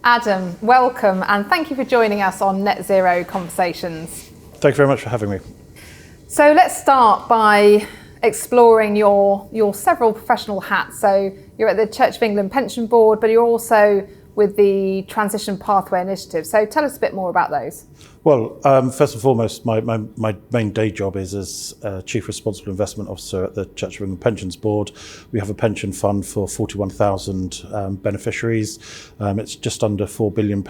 Adam, welcome and thank you for joining us on Net Zero Conversations. Thank you very much for having me. So let's start by exploring your several professional hats. So you're at the Church of England Pension Board, but you're also with the Transition Pathway Initiative. So tell us a bit more about those. Well, first and foremost, my main day job is as Chief Responsible Investment Officer at the Church of England Pensions Board. We have a pension fund for 41,000 beneficiaries. It's just under £4 billion,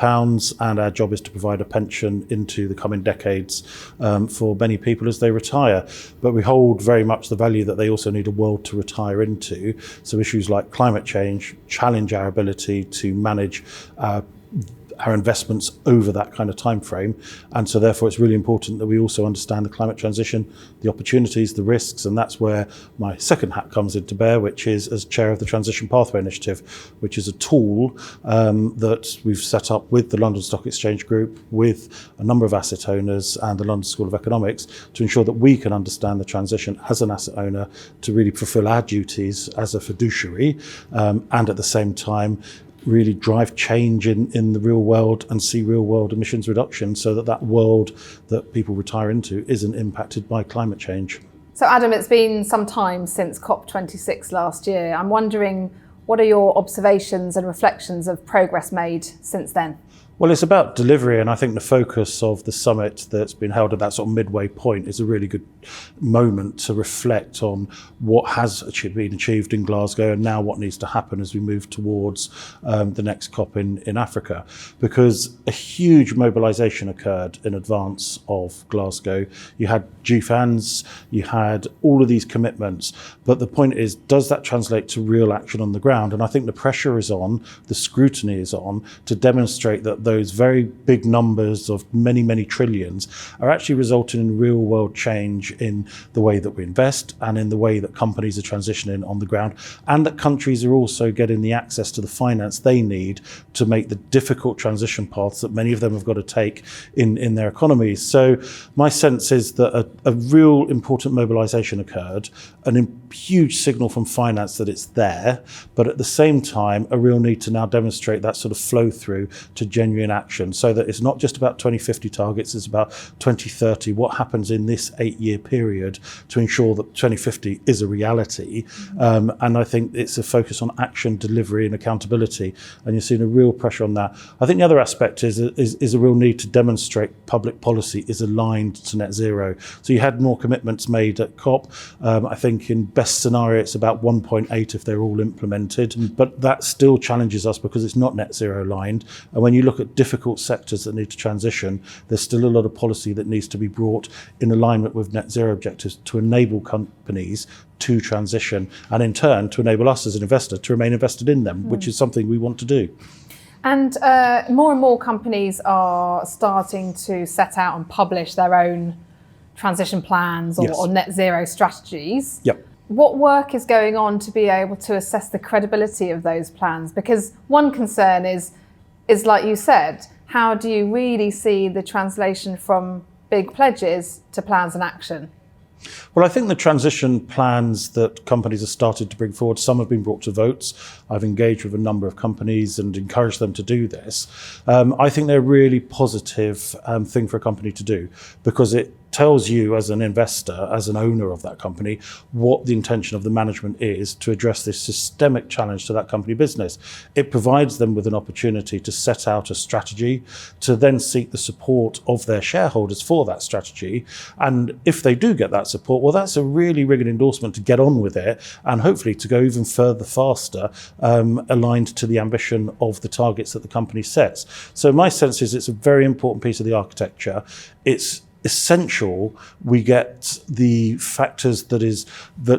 and our job is to provide a pension into the coming decades for many people as they retire. But we hold very much the value that they also need a world to retire into. So issues like climate change challenge our ability to manage our investments over that kind of time frame, and so therefore it's really important that we also understand the climate transition, the opportunities, the risks, and that's where my second hat comes into bear, which is as chair of the Transition Pathway Initiative, which is a tool that we've set up with the London Stock Exchange Group, with a number of asset owners and the London School of Economics, to ensure that we can understand the transition as an asset owner to really fulfil our duties as a fiduciary, and at the same time really drive change in the real world and see real world emissions reduction, so that world that people retire into isn't impacted by climate change. So Adam, it's been some time since COP26 last year. I'm wondering, what are your observations and reflections of progress made since then? Well, it's about delivery, and I think the focus of the summit that's been held at that sort of midway point is a really good moment to reflect on what has been achieved in Glasgow and now what needs to happen as we move towards the next COP in Africa. Because a huge mobilisation occurred in advance of Glasgow. You had GFANZ, you had all of these commitments, but the point is, does that translate to real action on the ground? And I think the pressure is on, the scrutiny is on, to demonstrate that those very big numbers of many, many trillions are actually resulting in real world change in the way that we invest and in the way that companies are transitioning on the ground, and that countries are also getting the access to the finance they need to make the difficult transition paths that many of them have got to take in their economies. So my sense is that a real important mobilisation occurred, a huge signal from finance that it's there, but at the same time a real need to now demonstrate that sort of flow through to genuine action, so that it's not just about 2050 targets, it's about 2030, what happens in this 8-year period to ensure that 2050 is a reality. And I think it's a focus on action, delivery and accountability, and you're seeing a real pressure on that. I think the other aspect is a real need to demonstrate public policy is aligned to net zero. So you had more commitments made at COP. I think in best scenario it's about 1.8 if they're all implemented, but that still challenges us because it's not net zero aligned. And when you look at difficult sectors that need to transition, there's still a lot of policy that needs to be brought in alignment with net zero objectives to enable companies to transition, and in turn to enable us as an investor to remain invested in them, which is something we want to do. And more companies are starting to set out and publish their own transition plans or, Yes. or net zero strategies. Yep. What work is going on to be able to assess the credibility of those plans? Because one concern is like you said, how do you really see the translation from big pledges to plans and action? Well, I think the transition plans that companies have started to bring forward, some have been brought to votes. I've engaged with a number of companies and encouraged them to do this. I think they're a really positive thing for a company to do, because it tells you as an investor, as an owner of that company, what the intention of the management is to address this systemic challenge to that company business. It provides them with an opportunity to set out a strategy, to then seek the support of their shareholders for that strategy. And if they do get that support, well, that's a really, really good endorsement to get on with it, and hopefully to go even further faster, aligned to the ambition of the targets that the company sets. So my sense is it's a very important piece of the architecture. It's essential we get the factors that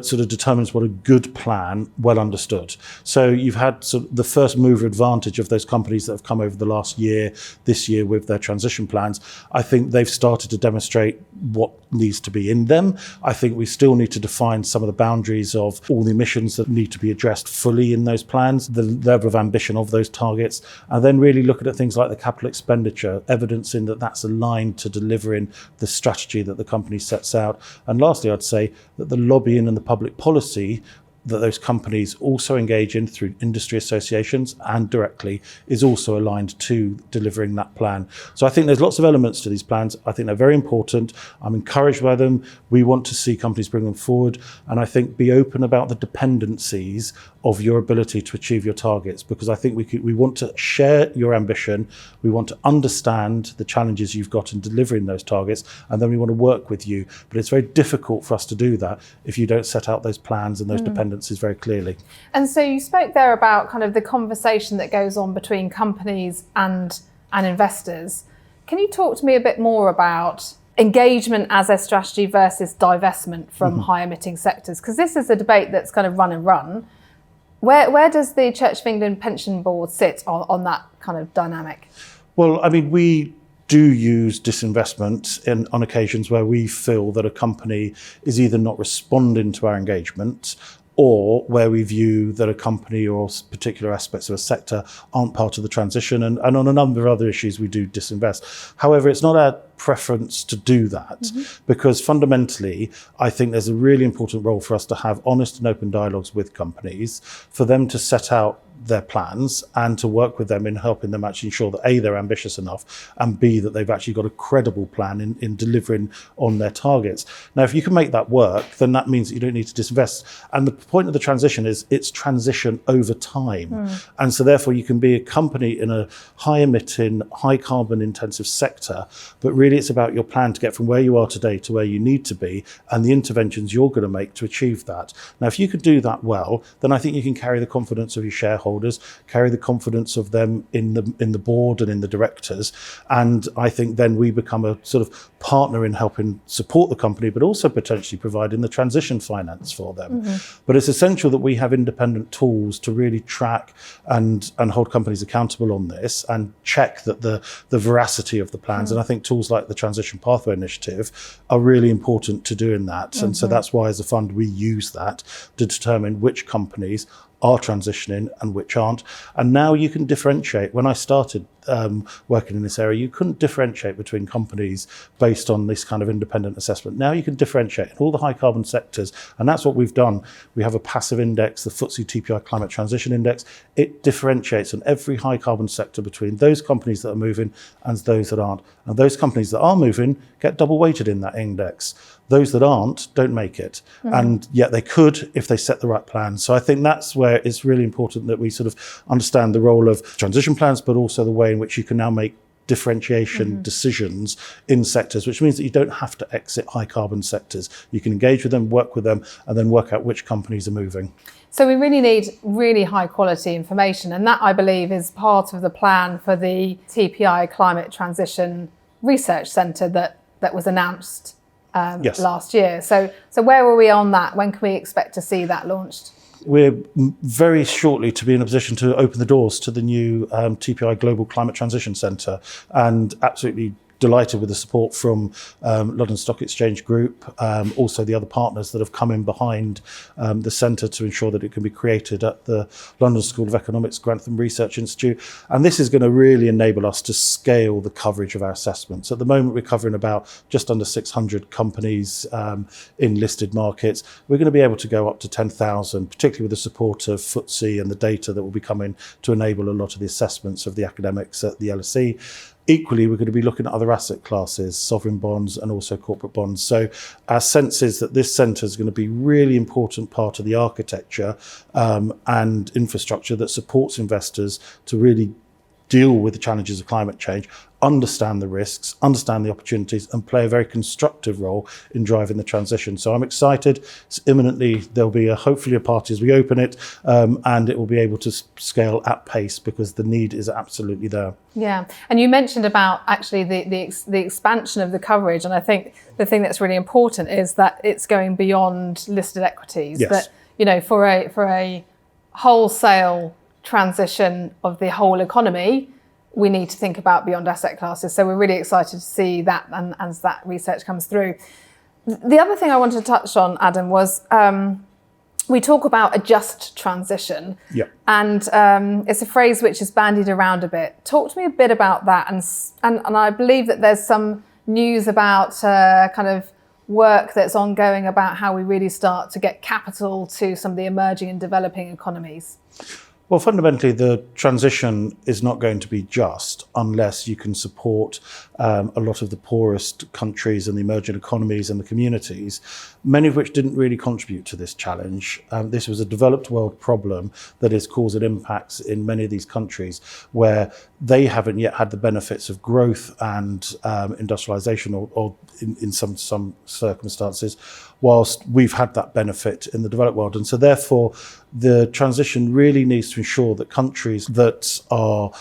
sort of determines what a good plan well understood. So you've had sort of the first mover advantage of those companies that have come over the last year, this year with their transition plans. I think they've started to demonstrate what needs to be in them. I think we still need to define some of the boundaries of all the emissions that need to be addressed fully in those plans, the level of ambition of those targets, and then really looking at things like the capital expenditure, evidencing that that's aligned to delivering the strategy that the company sets out. And lastly, I'd say that the lobbying and the public policy that those companies also engage in through industry associations and directly is also aligned to delivering that plan. So I think there's lots of elements to these plans. I think they're very important. I'm encouraged by them. We want to see companies bring them forward, and I think be open about the dependencies of your ability to achieve your targets, because I think we want to share your ambition. We want to understand the challenges you've got in delivering those targets, and then we want to work with you. But it's very difficult for us to do that if you don't set out those plans and those dependencies very clearly. And so you spoke there about kind of the conversation that goes on between companies and investors. Can you talk to me a bit more about engagement as a strategy versus divestment from high emitting sectors? Because this is a debate that's kind of run. Where does the Church of England Pension Board sit on that kind of dynamic? Well, I mean, we do use disinvestment on occasions where we feel that a company is either not responding to our engagement, or where we view that a company or particular aspects of a sector aren't part of the transition. And on a number of other issues, we do disinvest. However, it's not our preference to do that, because fundamentally, I think there's a really important role for us to have honest and open dialogues with companies, for them to set out their plans and to work with them in helping them actually ensure that A, they're ambitious enough, and B, that they've actually got a credible plan in delivering on their targets. Now, if you can make that work, then that means that you don't need to disinvest. And the point of the transition is it's transition over time. And so therefore you can be a company in a high emitting, high carbon intensive sector, but really it's about your plan to get from where you are today to where you need to be, and the interventions you're going to make to achieve that. Now, if you could do that well, then I think you can carry the confidence of your shareholders, carry the confidence of them in the board and in the directors, and I think then we become a sort of partner in helping support the company, but also potentially providing the transition finance for them. But it's essential that we have independent tools to really track and hold companies accountable on this and check that the veracity of the plans. And I think tools like the Transition Pathway Initiative are really important to doing that. And so that's why as a fund we use that to determine which companies are transitioning and which aren't. And now you can differentiate. When I started working in this area, you couldn't differentiate between companies based on this kind of independent assessment. Now you can differentiate in all the high carbon sectors, and that's what we've done. We have a passive index, the FTSE TPI Climate Transition Index. It differentiates on every high carbon sector between those companies that are moving and those that aren't. And those companies that are moving get double weighted in that index. Those that aren't don't make it. And yet they could if they set the right plan. So I think that's where it's really important that we sort of understand the role of transition plans, but also the way in which you can now make differentiation decisions in sectors, which means that you don't have to exit high carbon sectors. You can engage with them, work with them, and then work out which companies are moving. So we really need really high quality information, and that I believe is part of the plan for the TPI Climate Transition Research Centre that was announced last year. So where are we on that? When can we expect to see that launched? We're very shortly to be in a position to open the doors to the new TPI Global Climate Transition Centre, and absolutely delighted with the support from London Stock Exchange Group, also the other partners that have come in behind the centre to ensure that it can be created at the London School of Economics Grantham Research Institute. And this is going to really enable us to scale the coverage of our assessments. At the moment, we're covering about just under 600 companies in listed markets. We're going to be able to go up to 10,000, particularly with the support of FTSE and the data that will be coming to enable a lot of the assessments of the academics at the LSE. Equally, we're going to be looking at other asset classes, sovereign bonds and also corporate bonds. So our sense is that this centre is going to be a really important part of the architecture and infrastructure that supports investors to really deal with the challenges of climate change, understand the risks, understand the opportunities, and play a very constructive role in driving the transition. So I'm excited. It's imminently, there'll be hopefully a party as we open it, and it will be able to scale at pace because the need is absolutely there. Yeah, and you mentioned about actually the expansion of the coverage, and I think the thing that's really important is that it's going beyond listed equities. Yes. That, you know, for a wholesale transition of the whole economy, we need to think about beyond asset classes. So we're really excited to see that, and as that research comes through. The other thing I wanted to touch on, Adam, was we talk about a just transition. Yeah. And it's a phrase which is bandied around a bit. Talk to me a bit about that. And I believe that there's some news about kind of work that's ongoing about how we really start to get capital to some of the emerging and developing economies? Well, fundamentally, the transition is not going to be just unless you can support a lot of the poorest countries and the emerging economies and the communities, many of which didn't really contribute to this challenge. This was a developed world problem that is causing impacts in many of these countries where they haven't yet had the benefits of growth and industrialization, or in some circumstances, whilst we've had that benefit in the developed world. And so therefore, the transition really needs to ensure that countries that are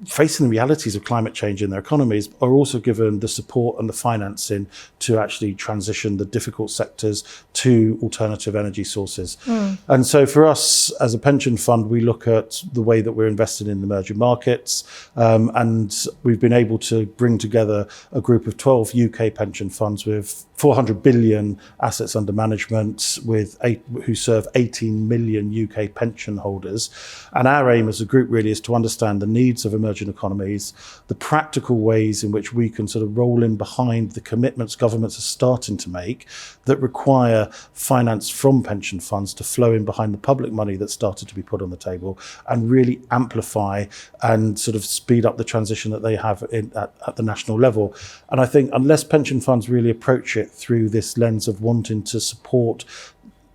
facing the realities of climate change in their economies are also given the support and the financing to actually transition the difficult sectors to alternative energy sources. And so for us as a pension fund, we look at the way that we're invested in emerging markets, and we've been able to bring together a group of 12 UK pension funds with 400 billion assets under management, who serve 18 million UK pension holders. And our aim as a group really is to understand the needs of emerging economies, the practical ways in which we can sort of roll in behind the commitments governments are starting to make that require finance from pension funds to flow in behind the public money that's started to be put on the table, and really amplify and sort of speed up the transition that they have at the national level. And I think unless pension funds really approach it through this lens of wanting to support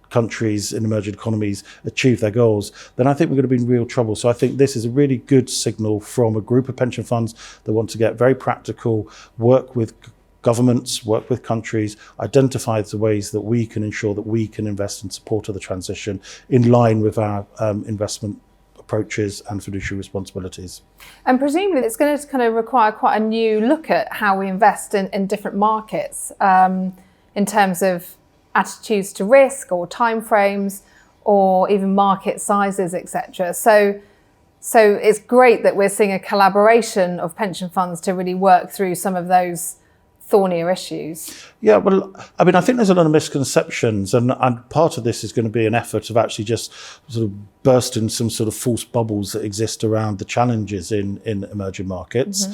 countries in emerging economies achieve their goals, then I think we're going to be in real trouble. So I think this is a really good signal from a group of pension funds that want to get very practical, work with governments, work with countries, identify the ways that we can ensure that we can invest in support of the transition in line with our investment approaches and fiduciary responsibilities. And presumably it's going to kind of require quite a new look at how we invest in different markets, in terms of attitudes to risk or timeframes or even market sizes, etc. So it's great that we're seeing a collaboration of pension funds to really work through some of those thornier issues. Yeah, well, I mean, I think there's a lot of misconceptions, and part of this is going to be an effort of actually just sort of bursting some sort of false bubbles that exist around the challenges in emerging markets.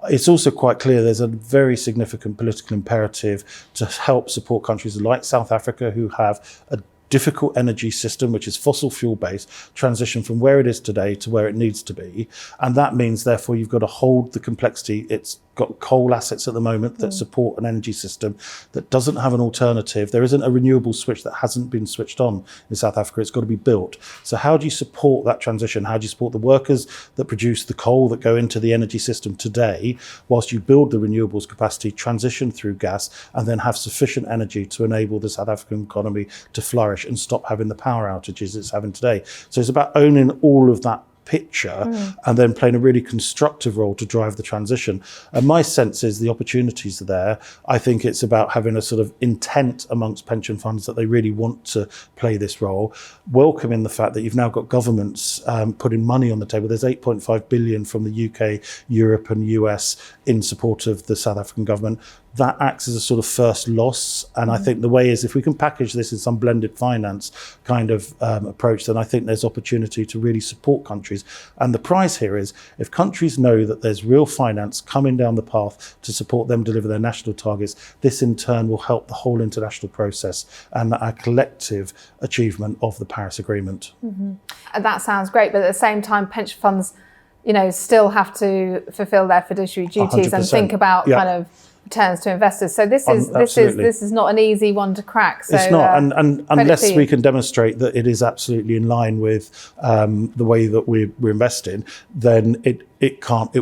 It's also quite clear there's a very significant political imperative to help support countries like South Africa, who have a difficult energy system, which is fossil fuel based, transition from where it is today to where it needs to be. And that means, therefore, you've got to hold the complexity. It's got coal assets at the moment that support an energy system that doesn't have an alternative. There isn't a renewable switch that hasn't been switched on in South Africa. It's got to be built. So how do you support that transition? How do you support the workers that produce the coal that go into the energy system today, whilst you build the renewables capacity, transition through gas, and then have sufficient energy to enable the South African economy to flourish and stop having the power outages it's having today? So it's about owning all of that picture and then playing a really constructive role to drive the transition. And my sense is the opportunities are there. I think it's about having a sort of intent amongst pension funds that they really want to play this role, welcoming the fact that you've now got governments putting money on the table. There's 8.5 billion from the UK, Europe and US in support of the South African government. That acts as a sort of first loss. And I think the way is, if we can package this in some blended finance kind of approach, then I think there's opportunity to really support countries. And the prize here is, if countries know that there's real finance coming down the path to support them deliver their national targets, this in turn will help the whole international process and our collective achievement of the Paris Agreement. And that sounds great, but at the same time, pension funds, still have to fulfill their fiduciary duties 100%. And think about kind of returns to investors. So this is not an easy one to crack. So it's not, and unless we can demonstrate that it is absolutely in line with the way that we're investing, then it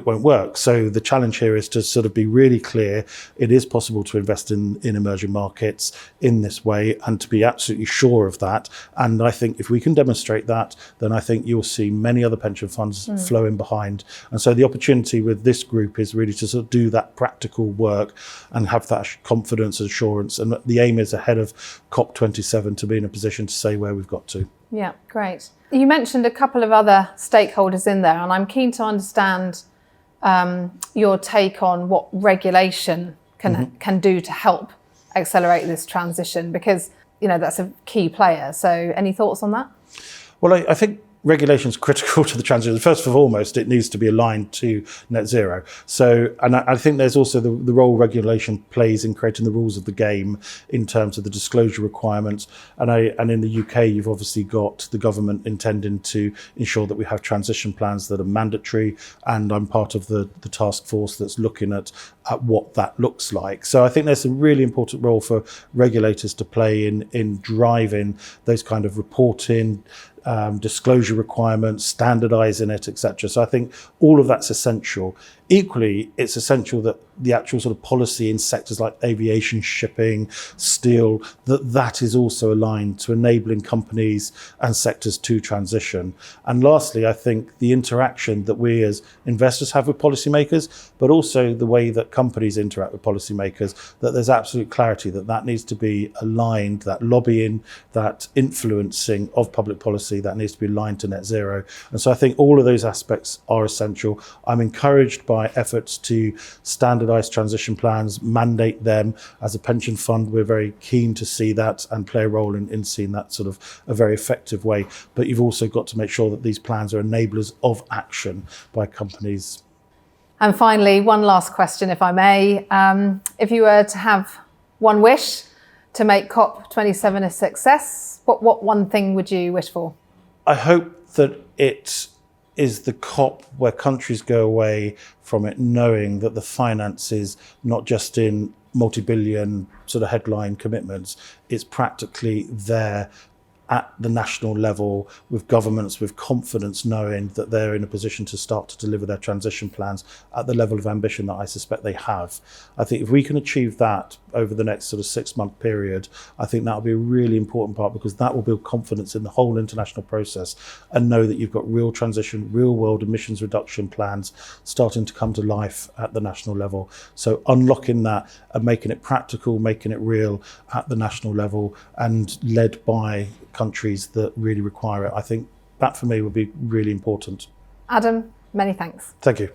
won't work. So the challenge here is to sort of be really clear. It is possible to invest in emerging markets in this way, and to be absolutely sure of that. And I think if we can demonstrate that, then I think you'll see many other pension funds flow in behind. And so the opportunity with this group is really to sort of do that practical work and have that confidence and assurance. And the aim is, ahead of COP27, to be in a position to say where we've got to. Yeah, great. You mentioned a couple of other stakeholders in there, and I'm keen to understand your take on what regulation can do to help accelerate this transition, because that's a key player. So any thoughts on that? Well, I think regulation is critical to the transition. First and foremost, it needs to be aligned to net zero. So, and I think there's also the role regulation plays in creating the rules of the game in terms of the disclosure requirements. And in the UK, you've obviously got the government intending to ensure that we have transition plans that are mandatory. And I'm part of the task force that's looking at what that looks like. So I think there's a really important role for regulators to play in driving those kind of reporting, disclosure requirements, standardising it, etc. So I think all of that's essential. Equally, it's essential that the actual sort of policy in sectors like aviation, shipping, steel, that is also aligned to enabling companies and sectors to transition. And lastly, I think the interaction that we as investors have with policymakers, but also the way that companies interact with policymakers, that there's absolute clarity that needs to be aligned, that lobbying, that influencing of public policy, that needs to be aligned to net zero. And so I think all of those aspects are essential. I'm encouraged by efforts to standardise transition plans, mandate them. As a pension fund, we're very keen to see that and play a role in seeing that sort of a very effective way. But you've also got to make sure that these plans are enablers of action by companies. And finally, one last question, if I may. If you were to have one wish to make COP27 a success, what one thing would you wish for? I hope that it is the COP where countries go away from it knowing that the finance is not just in multi-billion sort of headline commitments, it's practically there at the national level with governments with confidence knowing that they're in a position to start to deliver their transition plans at the level of ambition that I suspect they have. I think if we can achieve that over the next sort of 6-month period, I think that'll be a really important part, because that will build confidence in the whole international process and know that you've got real transition, real world emissions reduction plans starting to come to life at the national level. So unlocking that and making it practical, making it real at the national level and led by countries that really require it. I think that for me would be really important. Adam, many thanks. Thank you.